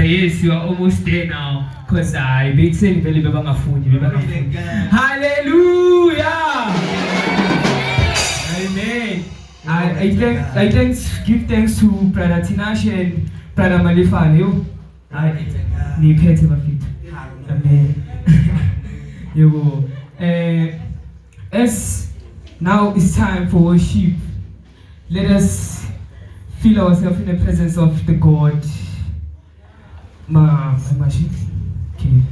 yes, you are almost there now. Because I big say very hallelujah. Amen. I give thanks to Brother Tinashe and Brother Malifano. Amen. As now it's time for worship, let us feel ourselves in the presence of the God. Okay.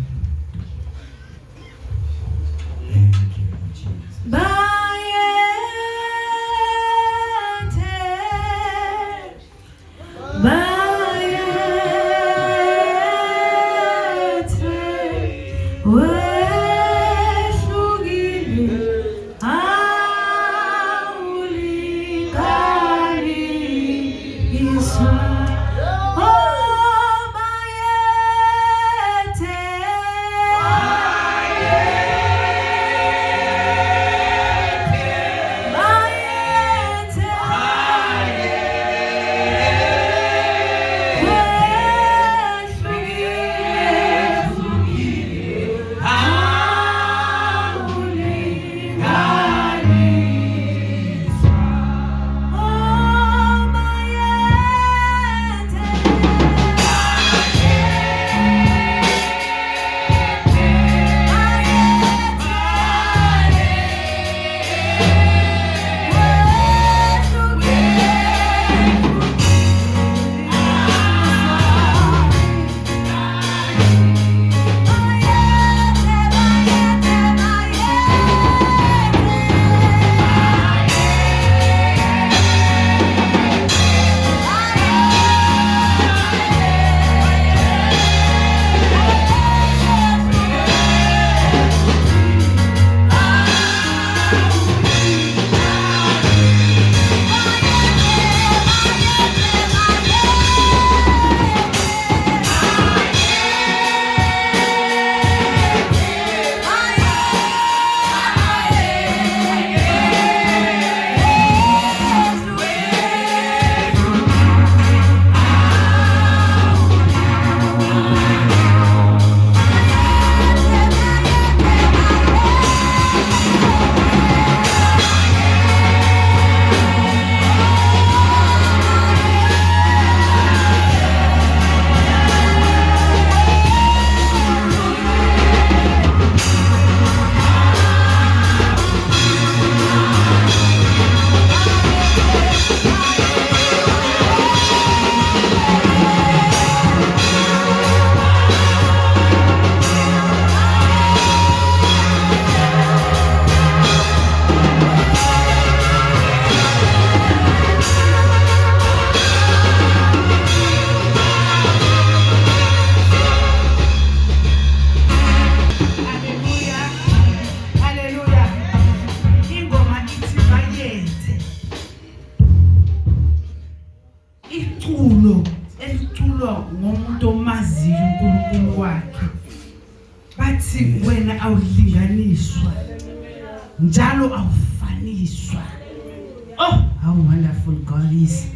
Oh, how wonderful God is.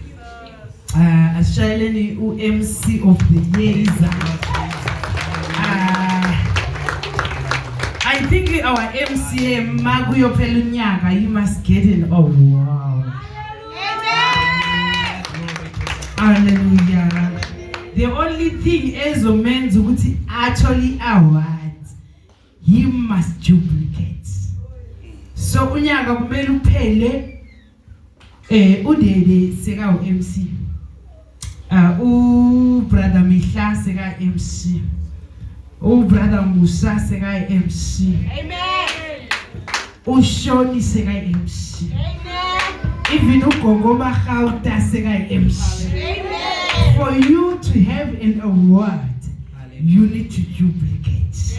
Ashayeleni MC of the year is I think our MCA Maguyo Pelunyaka, you must get in. Oh wow. Hallelujah. The only thing Ezo Menzuguti actually awards, he must duplicate. So Unyaka kumele uphele udede seka MC. Brother Mihla seka MC. Brother Musa seka MC. Amen. Shoni seka MC. Amen. Even Ugogo Mahauta seka MC. Amen. For you to have an award, you need to duplicate.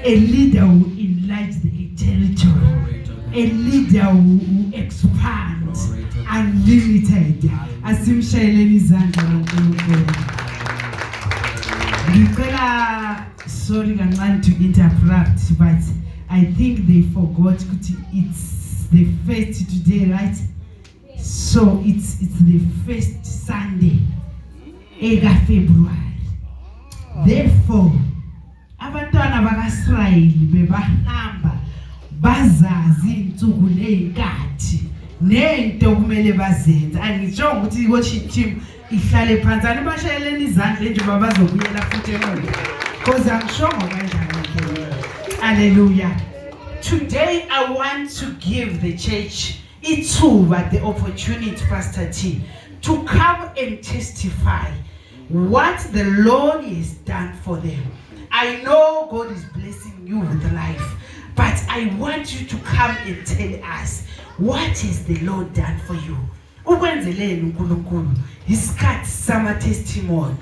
A leader who enlarge the territory. A leader who expand unlimited. Asim Shaileni Zanga. Sorry, I'm trying to interrupt, but I think they forgot it's the first today, right? So it's the first Sunday, 8 February. Therefore, abantwana bakaSrayeli bebahamba bazazi insuku nezikhathi nento kumele bazenze. Angisho ukuthi worship team ihlale phansi anibashayeleni izandla nje babazobuyela futhi emuva. Because I'm sure kanjani. Hallelujah. Today I want to give the church the opportunity, Pastor T, to come and testify what the Lord has done for them. I know God is blessing you with life, but I want you to come and tell us what has the Lord done for you. Ukwenzeleni uNkulunkulu isikhathi sama testimony.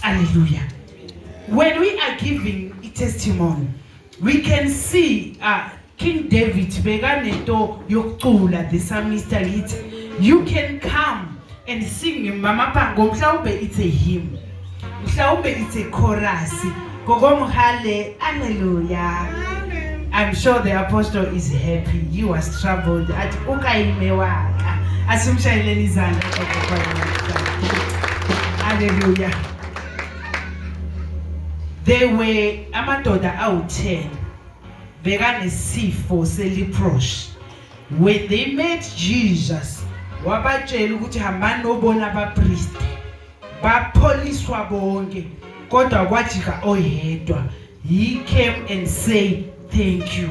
Hallelujah. When we are giving a testimony, we can see King David bekanento yokucula, the psalmist lithi, you can come and sing mama pango, mhlawumbe it's a hymn, mhlawumbe it's a chorus, gogomuhale, hallelujah. I'm sure the apostle is happy. He was troubled at ukaimewaka asimshayeleni izandla. Hallelujah. There were amadoda awu-10 bekanesifo seleprosh. When they met Jesus, wabatshela ukuthi hambani nobona abapriest bapholiswa bonke kodwa kwajika oyedwa. He came and said thank you.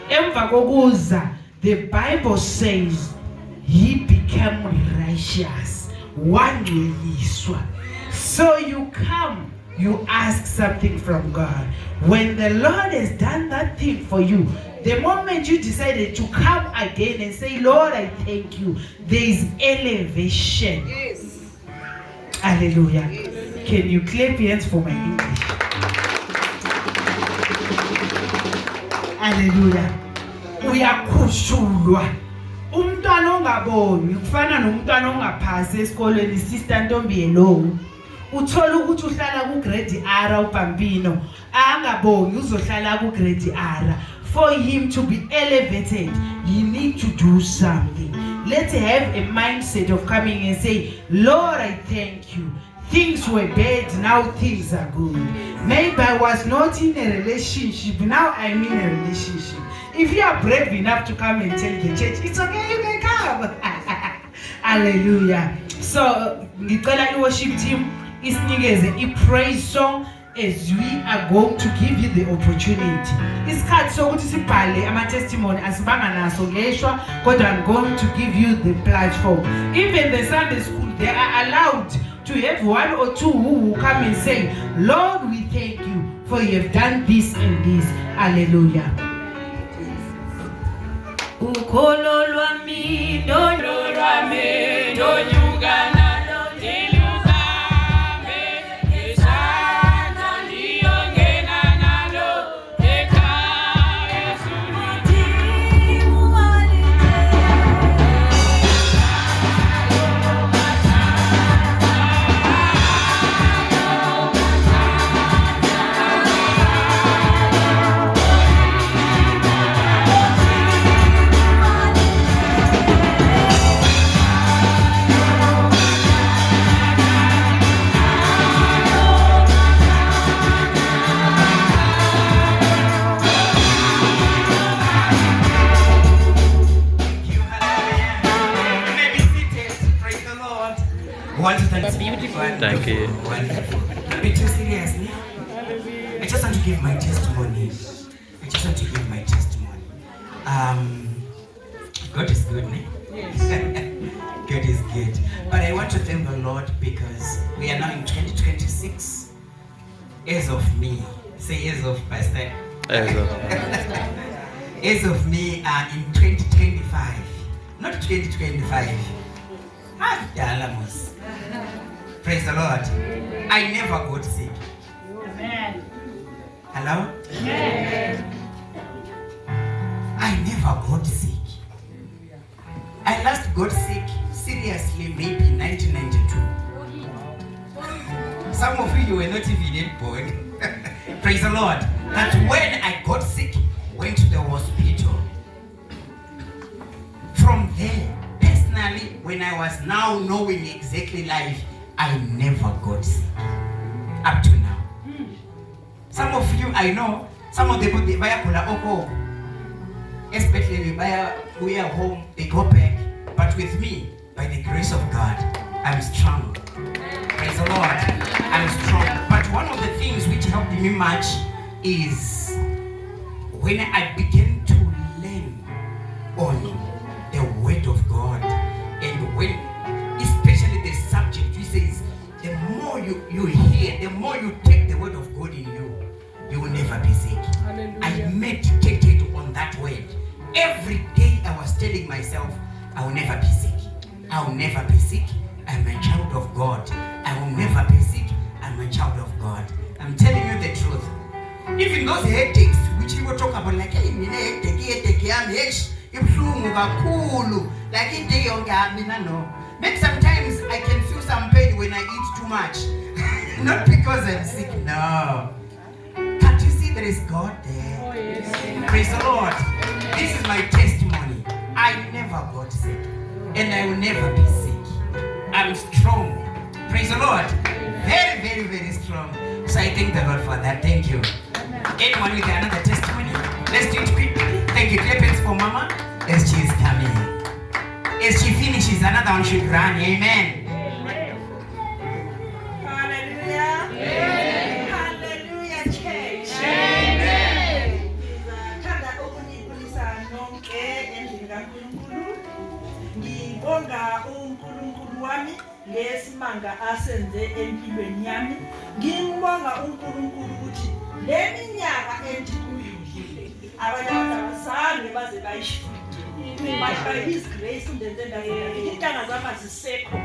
Emva kokuza, the Bible says he became righteous. Wangcweliswa. So you come, you ask something from God. When the Lord has done that thing for you, the moment you decided to come again and say, Lord, I thank you, there is elevation. Yes. Hallelujah. Yes. Can you clap your hands for my English? Hallelujah. Uyakhushulwa. Umntwana ongaboni kufana nomntwana ongaphasi esikolweni, sister Ntombi Hello. Uthola ukuthi uhlala ku grade R uBambino, angaboni uzohlala ku grade R. For him to be elevated, you need to do something. Let's have a mindset of coming and say, Lord, I thank you. Things were bad, now things are good. Maybe I was not in a relationship, now I'm in a relationship. If you are brave enough to come and tell the church, it's okay, you can come. Hallelujah. So, ngicela worship team isinikeze i-praise song as we are going to give you the opportunity. Isikhathi sokuthi sibhale ama-testimony asibanga naso ngeshwa, kodwa I'm going to give you the platform. Even the Sunday school, they are allowed to have one or two who will come and say, Lord, we thank you for you have done this and this. Hallelujah. Ukholo lwami, dolo lwami, donyugana. Thank you. A bit too seriously. I just want to give my testimony. God is good, ne? Yes. God is good. But I want to thank the Lord because we are now in 2026. As of me, say as of Pastor. As of me in 2025, not 2025. Praise the Lord. I never got sick. Amen. Hello? Amen. I never got sick. I last got sick seriously maybe in 1992. Some of you were not even yet born. Praise the Lord. That's when I got sick, went to the hospital. From there, personally, when I was now knowing exactly life, I never got sick. Up to now. Some of you, I know, some of them they buy oko, especially we are home, they go back. But with me, by the grace of God, I'm strong. Praise the Lord. I'm strong. But one of the things which helped me much is when I began to learn on the word of God, and when, especially the subject, which says, the more you hear, the more you take the word of God in you, you will never be sick. Hallelujah. I meditated on that word. Every day I was telling myself, I will never be sick. I will never be sick. I'm a child of God. I will never be sick. I'm a child of God. I'm telling you the truth. Even those headaches which people talk about, like, hey, maybe sometimes I can feel some pain when I eat too much. Not because I'm sick, no. Can't you see there is God there? Oh, yes. Praise the Lord. This is my testimony. I never got sick, and I will never be sick. I'm strong. Praise the Lord. Very, very, very strong. So I thank the Lord for that. Thank you. Anyone with another testimony? Let's do it quickly. Thank you. Clap hands for Mama as she is coming. As she finishes, another one should run. Amen. Hallelujah. Hallelujah, church. Ngizathanda ukunibulisa nonke endlini kaNkulunkulu. Ngibonga uNkulunkulu wami ngesimanga asenze empilweni yami. Ngibonga uNkulunkulu ukuthi le minyaka endikuyo abanye abantu abazange baze bayishilo. But by His grace undenze ndazela intanga zami azisekho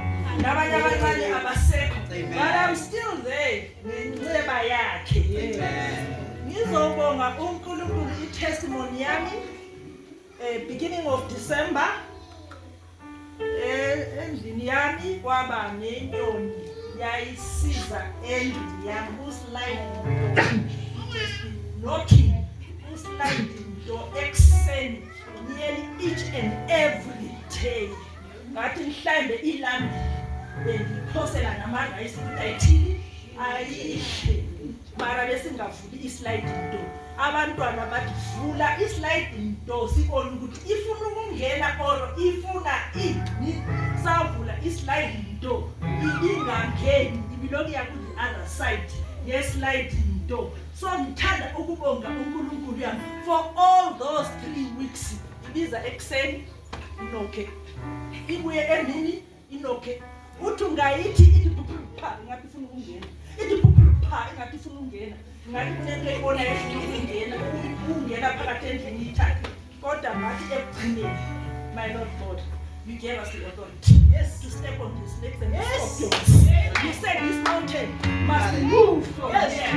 nabanye abancane abasekho, but I'm still there ngenceba yakhe. Ngizobonga uNkulunkulu i-testimony yami beginning of December. Endlini yami kwaba nentombi yayisiza endlini yami usliding knocking usliding door ekuseni nearly each and every day. Ngathi mhlambe ilambi bendiphosela namarayisi ayithini ayihle mara besingavuli isliding door. Abantwana bathi vula isliding door sibone ukuthi ifuna ukungena or ifuna ini. Savula isliding door ingangeni ibilokhu yaku the other side yesliding door. So ngithanda ukubonga uNkulunkulu yami for all those 3 weeks. Ibiza ekuseni inoke, ibuye emini inoke, uthi ungayithi ithi phupha ngathi ufuna ukungena, ithi phupha ngathi ufuna ukungena, ngathi kunento eyibona efuna ukungena phakathi endlini yithathe. Kodwa ngathi ekugcineni, my Lord God, you gave us the authority, yes, to step on this snakes and scorpions. You said this mountain must move from here.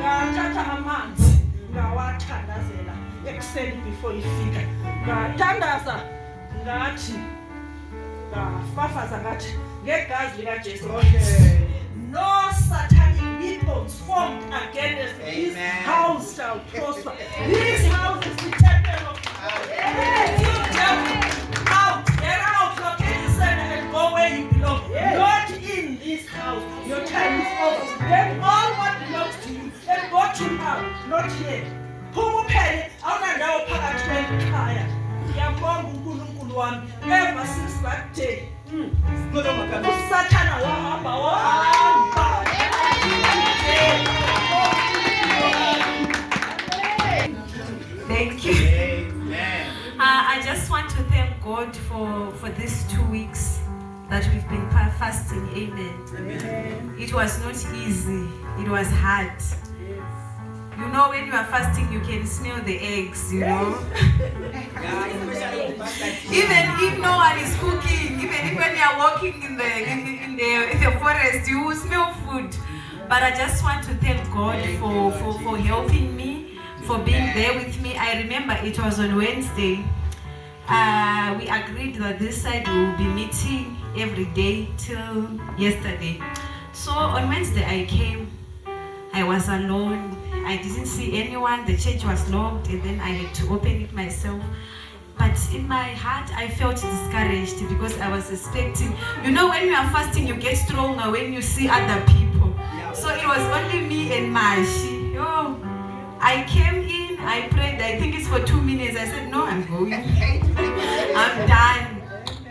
Ngathatha amanzi ngawathandazela ekuseni before ifika, ngathandaza ngathi ngafafaza ngathi ngegazi likaJesu. No satanic weapons formed against this house shall prosper. This house is the temple of God. Out, get out, locate yourself and go where you belong. Not in this house. Your time is over. Then all what belongs to you, then go to now, not here. Phumuphele awunandawo phakathi kwekhaya. Ngiyabonga uNkulunkulu wami ever since that day. Usathana wahamba. Thank you. I just want to thank God for these 2 weeks that we've been fasting. Amen. It was not easy. It was hard. You know, when you are fasting, you can smell the eggs, you know. Even if no one is cooking, even if when you are walking in the forest, you will smell food. But I just want to thank God for helping me, for being there with me. I remember it was on Wednesday. We agreed that this side we will be meeting every day till yesterday. So on Wednesday I came. I was alone. I didn't see anyone. The church was locked, and then I had to open it myself. But in my heart, I felt discouraged because I was expecting, you know, when you are fasting, you get stronger when you see other people. So it was only me and Mashi. Oh, I came in, I prayed, I think it's for 2 minutes. I said, no, I'm going. I'm done.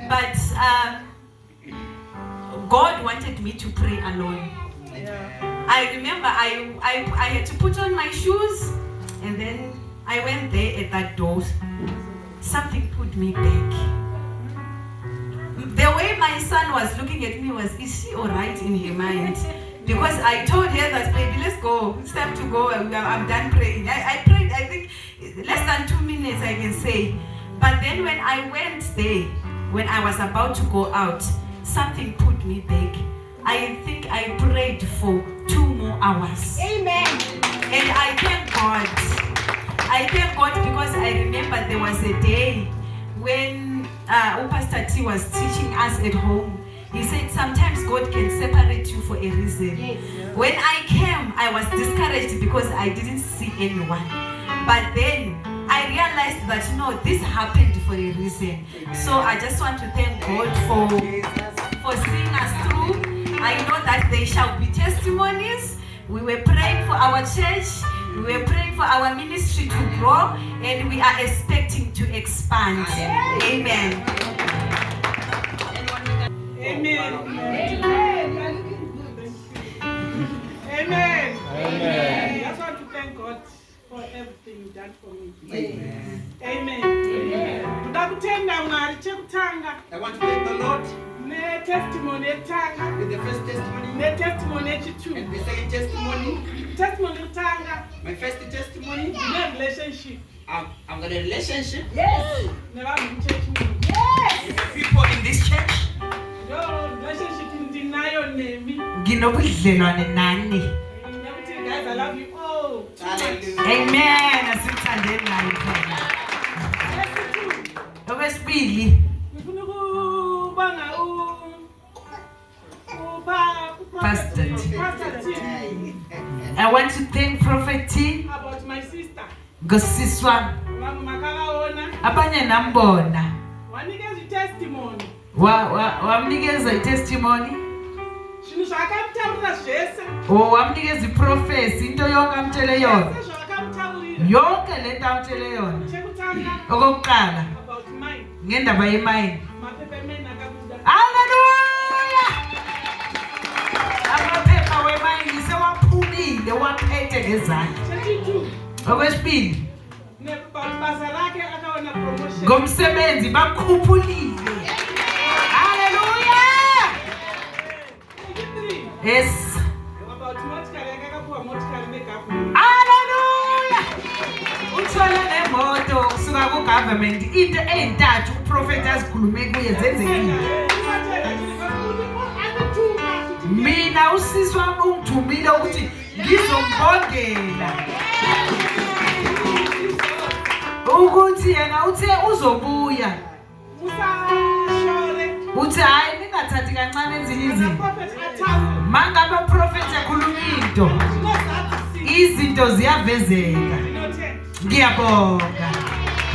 But God wanted me to pray alone. I remember I had to put on my shoes, and then I went there at that door. Something put me back. The way my son was looking at me was, is she all right in her mind? Because I told her that, baby, let's go. It's time to go. I'm done praying. I prayed, I think, less than 2 minutes, I can say. But then when I went there, when I was about to go out, something put me back. I think I prayed for 2 more hours. Amen. And I thank God. I thank God because I remember there was a day when Pastor T was teaching us at home. He said sometimes God can separate you for a reason. Yes. When I came, I was discouraged because I didn't see anyone. But then I realized that this happened for a reason. So I just want to thank God for seeing us through. I know that there shall be testimonies. We were praying for our church. We were praying for our ministry to grow, and we are expecting to expand. Amen. Amen. Amen. Amen. I just want to thank God for everything you've done for me. Amen. Amen. I want to thank the Lord Testimony with the first testimony testimony and the second testimony. My first testimony, relationship. I've got a relationship Yes. with the people in this church. Relationship in denial name. Nginobudlelwane nani. Guys, I love you all. Hallelujah. Amen. Asithandeni naye phela. Okwesibili, Ngifuna ukubanga Pastor T. Pastor T. I want to thank Prophet T. About my sister. Ngosisi wami. Makakaona. Abanye nambona. Wanikeza testimony. Wamnikeza i-testimony. Shino zvakamutaurira zvese. Wamnikeza i-prophecy, into yonke amtshele yona. Zvakamutaurira. Yonke lento amtshele yona. Chekutanga. Okokuqala, About mine. ngendaba yemayini. Mapepe emene akabuda. Hallelujah! Amaphepha wemayini sewaphumile, waphethe ngezandla. Chechitu. Okwesibili, Nebasa lakhe akaona promotion. ngomsebenzi bakhuphulile. Hallelujah! Yes. About motikari akakapuwa motikari negovernment. Hallelujah! Uthole nemoto kusuka ku-government, into ey'ntathu uprofethi azikhulume kuye zenzekile. Mina usisi wami ungithumile ukuthi ngizombongela. Ukuthi yena uthe uzobuya. Uthi hayi ningathathi kancane ezinye izinto. Mangabe uprofethi ekhuluma into, izinto ziyavezeka. Ngiyabonga.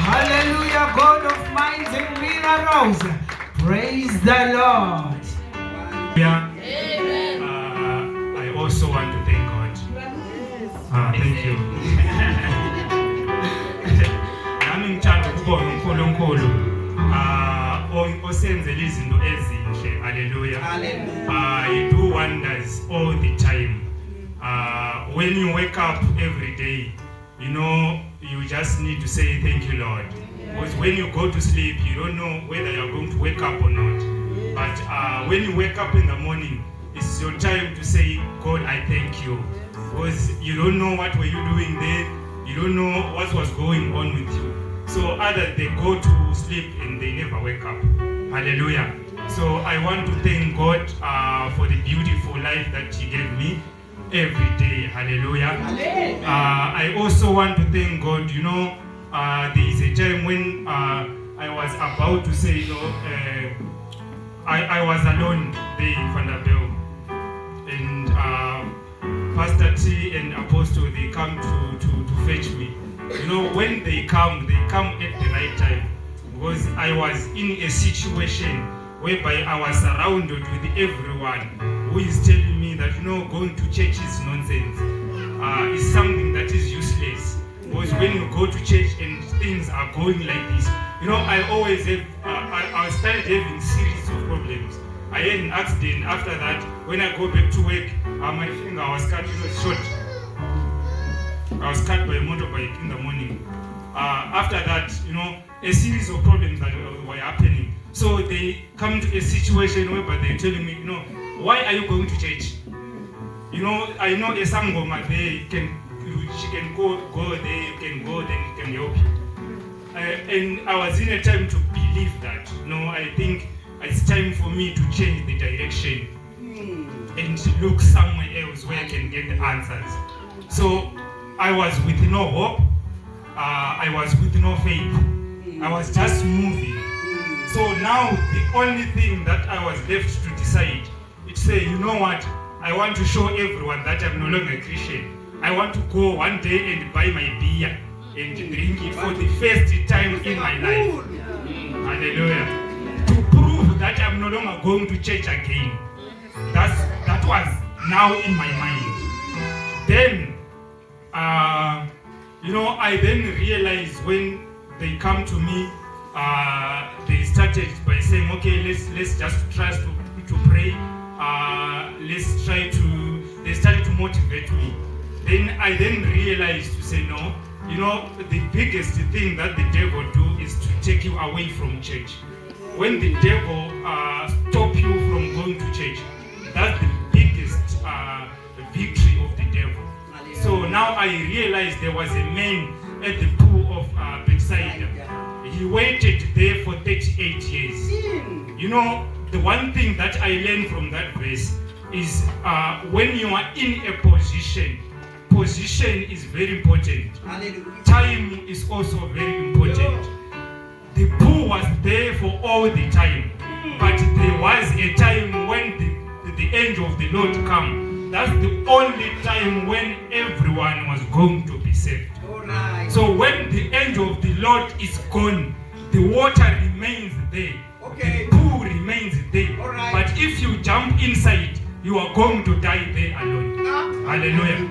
Hallelujah, God of minds and miracles. Praise the Lord. I also want to thank God. Thank you. Nami ngithanda ukubonga uNkulunkulu osenzela izinto ezinhle. Hallelujah. He do wonders all the time. When you wake up every day, you just need to say thank you, Lord. Because when you go to sleep, you don't know whether you're going to wake up or not. But when you wake up in the morning, it's your time to say, God, I thank you. Because you don't know what were you doing there. You don't know what was going on with you. So others, they go to sleep and they never wake up. Hallelujah. So I want to thank God for the beautiful life that He gave me every day. Hallelujah. I also want to thank God. There is a time when I was about to say, I was alone there in Vanderbijl, and Pastor T and Apostle, they come to fetch me. When they come at the right time, because I was in a situation whereby I was surrounded with everyone who is telling me that going to church is nonsense. It's something that is useless. when you go to church and things are going like this. You know, I always have, I started having series of problems. I had an accident. After that, when I go back to work, my finger was cut, it was short. I was cut by a motorbike in the morning. After that, you know, a series of problems that were happening. So they come to a situation where they're telling me, you know, why are you going to church? You know, I know a sangoma there, she can go there, you can go, then it can help you. And I was in a time to believe that. You know, I think it's time for me to change the direction and to look somewhere else where I can get the answers. So I was with no hope. I was with no faith. I was just moving. So now the only thing that I was left to decide is to say, you know what? I want to show everyone that I'm no longer a Christian. I want to go one day and buy my beer and drink it for the first time in my life. Hallelujah. To prove that I'm no longer going to church again. That was now in my mind. Then, you know, I then realized when they come to me, they started by saying, okay, let's just try to pray. Let's try to. They started to motivate me. Then I realized to say no. You know, the biggest thing that the devil do is to take you away from church. When the devil stop you from going to church, that's the biggest victory of the devil. So now I realized there was a man at the pool of Bethsaida. He waited there for 38 years. You know, the one thing that I learned from that verse is when you are in a position is very important. Time is also very important. The pool was there for all the time, but there was a time when the angel of the Lord come. That's the only time when everyone was going to be saved. So when the angel of the Lord is gone, the water remains there. The pool remains there. But if you jump inside, you are going to die there alone. Hallelujah.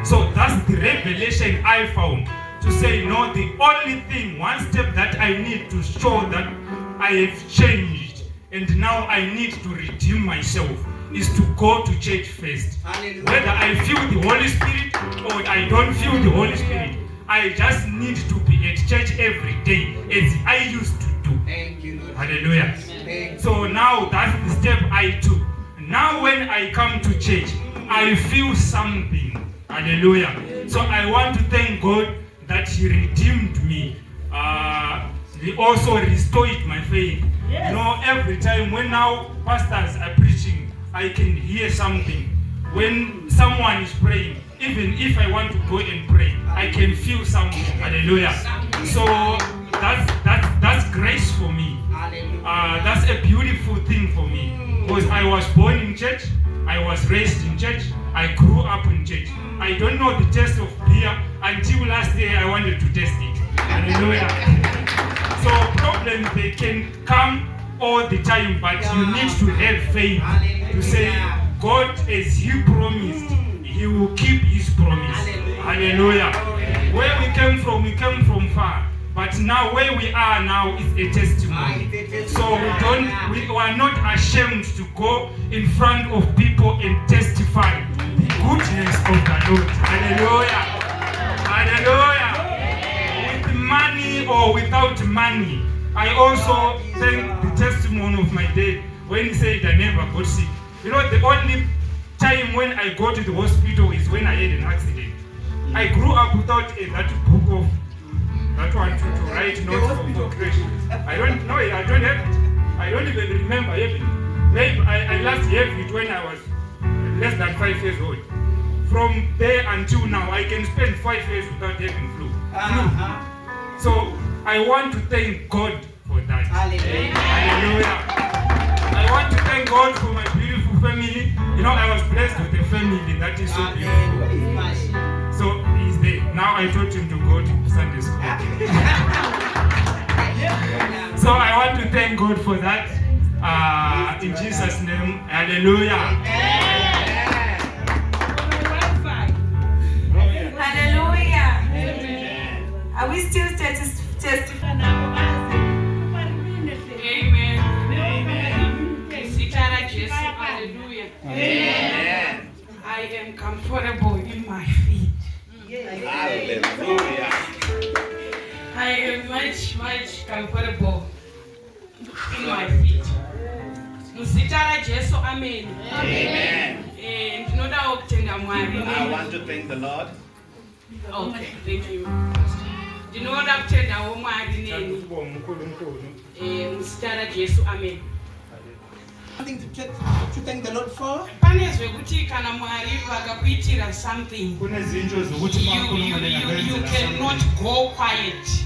So that's the revelation I found. To say, no, the only thing, one step that I need to show that I have changed and now I need to redeem myself is to go to church first. Hallelujah. Whether I feel the Holy Spirit or I don't feel the Holy Spirit, I just need to be at church every day as I used to do. Thank you, Lord. Hallelujah. So now that's the step I took. Now when I come to church, I feel something. Hallelujah. So I want to thank God that He redeemed me. He also restored my faith. Yes. You know, every time when now pastors are preaching, I can hear something. When someone is praying, even if I want to go and pray, I can feel something. Hallelujah. So that's grace for me. That's a beautiful thing for me. Because I was born in church, I was raised in church, I grew up in church. I don't know the taste of beer until last year I wanted to taste it. Hallelujah. So problems, they can come all the time, but you need to have faith to say, God, as He promised, He will keep His promise. Hallelujah. Where we came from far. But now where we are now is a testimony. So we are not ashamed to go in front of people and testify the goodness of the Lord. Hallelujah. Hallelujah. With money or without money. I also thank the testimony of my dad when he said I never got sick. You know, the only time when I go to the hospital is when I had an accident. I grew up without that book of that one to write notes for crash. I don't know it. I don't have it. I don't even remember having it. Maybe I last have it when I was less than 5 years old. From there until now, I can spend 5 years without having flu. So I want to thank God for that. Hallelujah. I want to thank God for my beautiful family. You know, I was blessed with a family that is so beautiful. So he's there. Now I told him to go to Sunday school. So I want to thank God for that. In Jesus' name, hallelujah. Hallelujah. Are we still testifying? Amen. Sitara Jesu, hallelujah. Amen. I am comfortable in my feet. Hallelujah. I am much comfortable in my feet. Sitara Jesu, amen. Amen. Ndinoda ukutenda Mwari. I want to thank the Lord. Okay, thank you. Ndinoda kutendawo Mwari neni. Sitara Jesu, amen. Something to thank the Lord for. Pane zvekuti kana Mwari vakakuitira something, you cannot go quiet.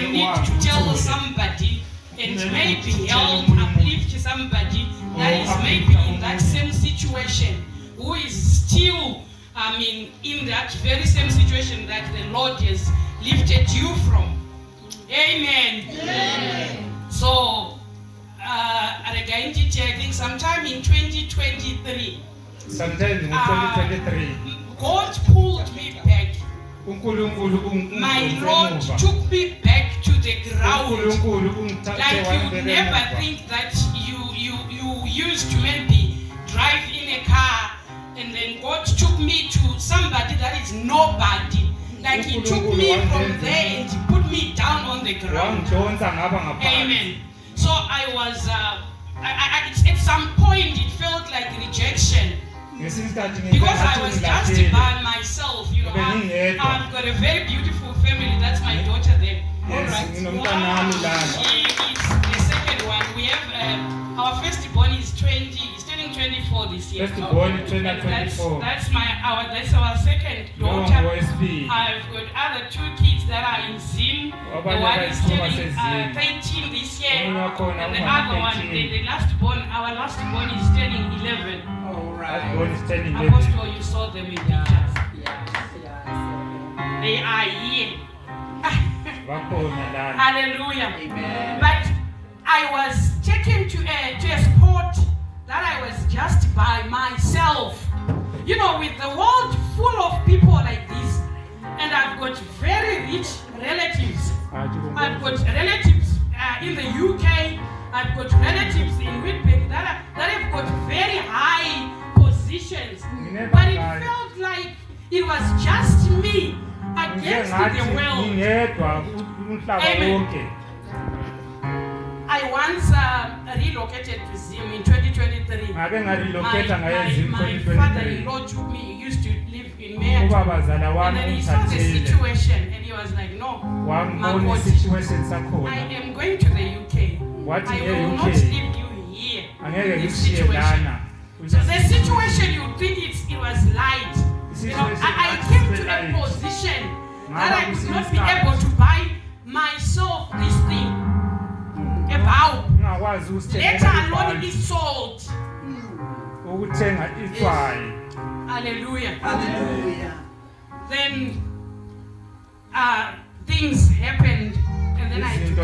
You need to tell somebody and maybe help uplift somebody that is maybe in that same situation, who is still, in that very same situation that the Lord has lifted you from. Amen. So, I think sometime in 2023, Sometimes in 2023, God pulled me back. My Lord took me back to the ground. Like you never think that you used to maybe drive in a car and then God took me to somebody that is nobody. Like he took me from there and he put me down on the ground. Amen. So I was, at some point it felt like rejection. Because I was just by myself, I've got a very beautiful family. That's my daughter there. All right. It's the second one. We have our firstborn is 20. He's turning 24 this year. That's our second daughter. I've got other two kids that are in Zim. The one is turning 13 this year, and the other one, our last born is turning 11. Apostle, you saw them in pictures. They are here. Hallelujah. Amen. But I was taken to a spot that I was just by myself. With the world full of people like this. And I've got very rich relatives. I've got relatives in the UK. I've got relatives in Whitby that have got very high positions. But it felt like it was just me against the world. Amen. I once relocated to Zim in 2023. My father-in-law took me. He used to live in Meyer. And then he saw the situation and he was like, no, I am going to the UK. I will not leave you here in this situation. So the situation, you think it was light. I came to a position that I could not be able to buy myself this thing. About later alone is sold. Hallelujah. Hallelujah. Then things happened, and then I took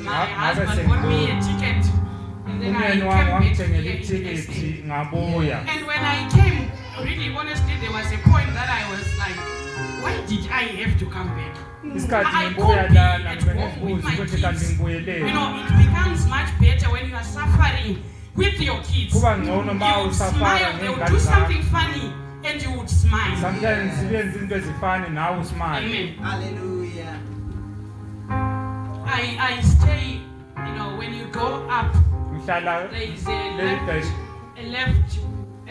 my husband bought me a ticket, and then I came back here in SA. And when I came, really honestly, there was a point that I was like, why did I have to come back? I could be at home with my kids. It becomes much better when you are suffering with your kids. You would smile, they would do something funny, and you would smile. Sometimes Amen. Hallelujah. I stay, when you go up, there is a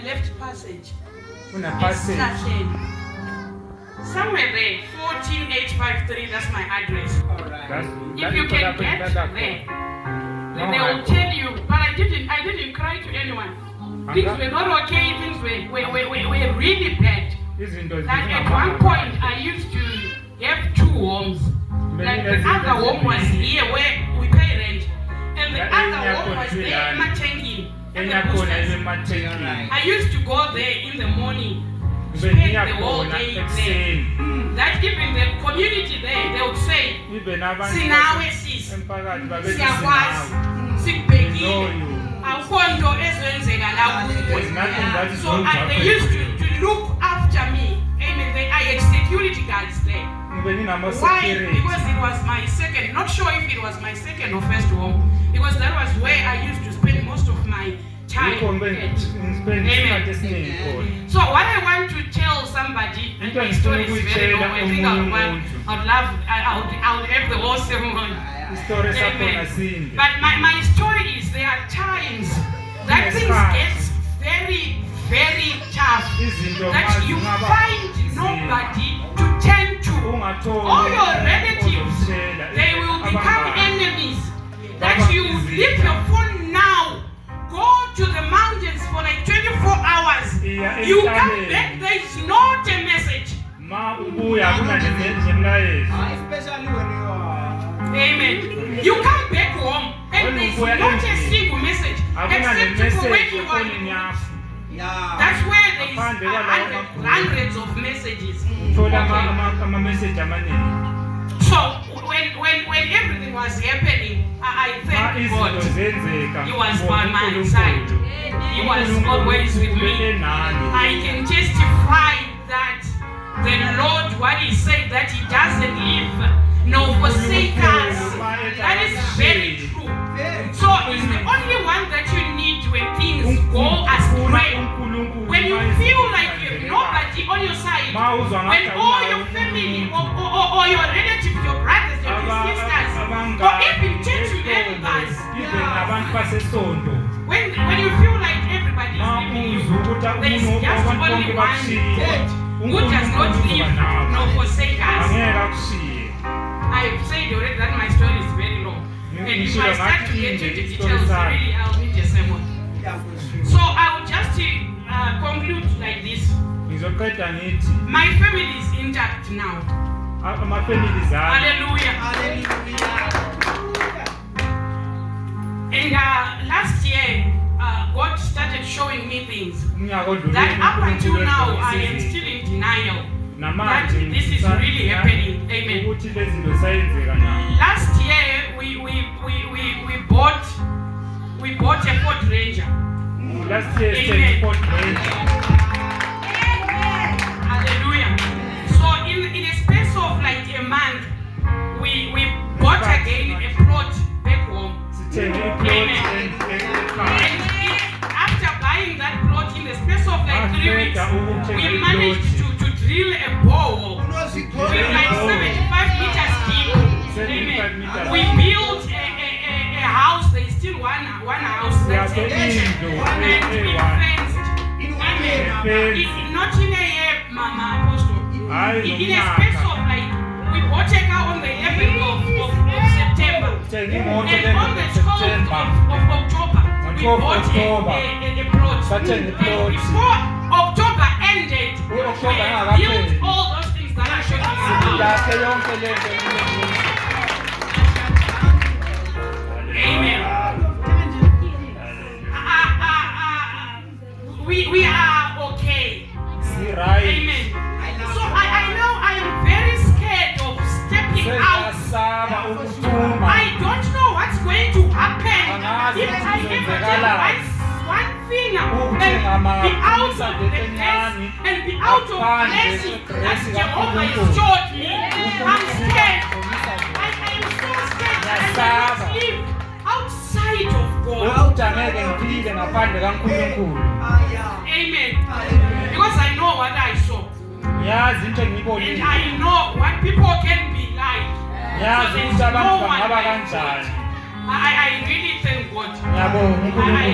left passage. Somewhere there, 14853, that's my address. If you can get there, then they will tell you, but I didn't cry to anyone. Things were not okay, things were really bad. Like at one point, I used to have two homes. Like the other home was here where we pay rent. And the other home was there in Matengi. I used to go there in the morning, spend the whole day there. That even the community there, they would say, Sinawe sis, siyakwazi, sikubhekile, akukho nto ezenzeka la kuwe. So they used to look after me. Amen. I had security guards there. Why? Because it was my second, not sure if it was my second or first home, because that was where I used to spend most of my time. Amen. So what I want to tell somebody, and my story is very long, I think I would have the whole sermon. Amen. But my story is there are times that things get very, very tough, that you find nobody to turn to. All your relatives, they will become enemies. That you leave your phone now, go to the mountains for like 24 hours. You come back, there is not a message. Amen. You come back home and there is not a single message except for when you are. That's where there is hundreds of messages. So when everything was happening, I thank God. He was by my side. He was always with me. I can testify that the Lord, what He said, that He doesn't leave nor forsake us. That is very true. So He's the only one that you need when things go astray. When you feel like you have nobody on your side, when all your family or your relatives, your brothers, your sisters, or even church members, when you feel like everybody is leaving you, there is just only one God who does not leave nor forsake us. I've said already that my story is very long. And if I start to get into details, really I'll need a sermon. So I will just conclude like this. My family is intact now. Hallelujah. And last year, God started showing me things that up until now I am still in denial that this is really happening. Amen. Last year we bought a Ford Ranger. Hallelujah. So in a space of like a month, we bought again a plot back home. Amen. And after buying that plot in the space of like 3 weeks, we managed to drill a borehole with like 75 meters deep. Amen. We built a house. There is still one house that's attached, and we fenced. Amen. Not in a year, Mama Apostle. In a space of like, we bought a car on the 11th of September, and on the 12th of October, we bought a plot. And before October ended, we built all those things that I showed you. Amen. We are okay. Amen. So I know I am very scared of stepping out. I don't know what's going to happen if I ever take one finger and be out of the place and be out of blessing that Jehovah has showed me. I'm scared. I am so scared that I cannot live outside of God. Amen. Because I know what I saw. And I know what people can be like. So there is no one like God. I really thank God. I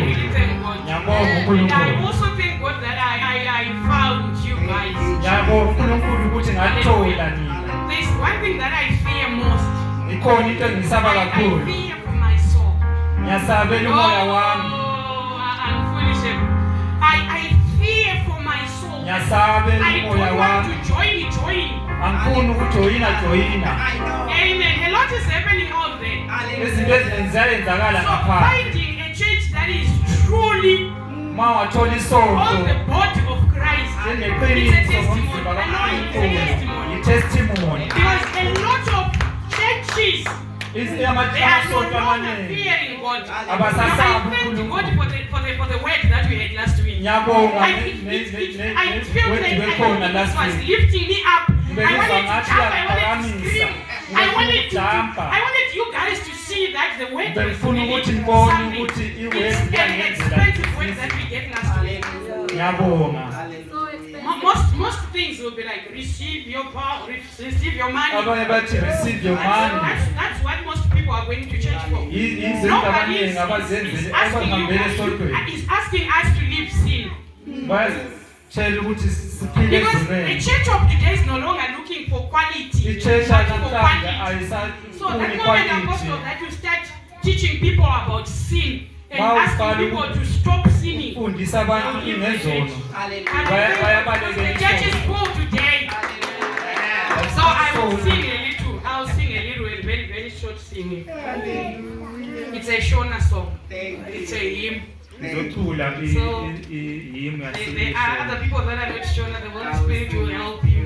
really thank God. And I also thank God that I found you guys. There's one thing that I fear most. I fear for my soul. I'm foolish. I fear for my soul. I don't want to join. Amen. A lot is happening out there. So finding a church that is truly on the body of Christ, it's a testimony. Because a lot of churches, they are no longer fearing God. I thank God for the word that we had last week. I feel like this was lifting me up I wanted you guys to see that the word was really something. It's an expensive word that we get last week. Most things will be like receive your power, receive your money. That's what most people are going to church for. Nobody is asking us to leave sin. Because the church of today is no longer looking for quality, but for quantity. So that moment apostle that you start teaching people about sin and asking people to stop sinning. The church is full today. So I will sing a very, very short singing. It's a Shona song. It's a hymn. So there are other people that are not Shona. The Holy Spirit will help you.